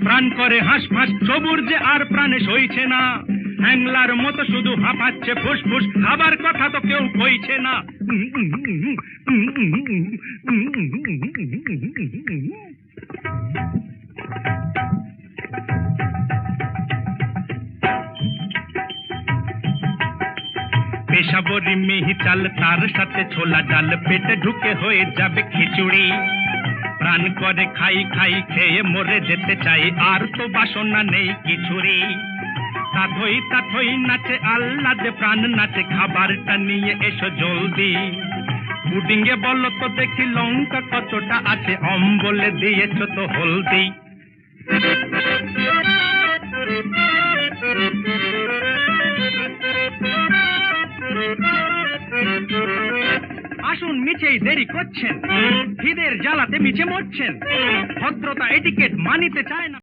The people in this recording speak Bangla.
প্রাণ করে হাঁসফাঁস, সবুর যে আর প্রাণে সইছে না, হ্যাংলার মতো শুধু হাঁপাচ্ছে ফুসফুস, খাবার কথা তো কেউ কইছে না। পেশাবরি মিহি চাল, তার সাথে ছোলা ডাল, পেটে ঢুকে হয়ে যাবে খিচুড়ি। প্রাণ করে খাই খাই, খেয়ে মরে যেতে চাই, আর তো বাসনা নেই কিছুরি। তাথই নাচে আল্লাদে প্রাণ নাচে, খাবারটা নিয়ে এসো জলদি। পুডিংয়ে বলো তো দেখি লঙ্কা কতটা আছে, অম্বলে দিয়েছ তো হলদি। আসুন, মিছেই দেরি করছেন, খিদের জ্বালাতে মিছে মরছেন, ভদ্রতা এটিকেট মানিতে চায় না।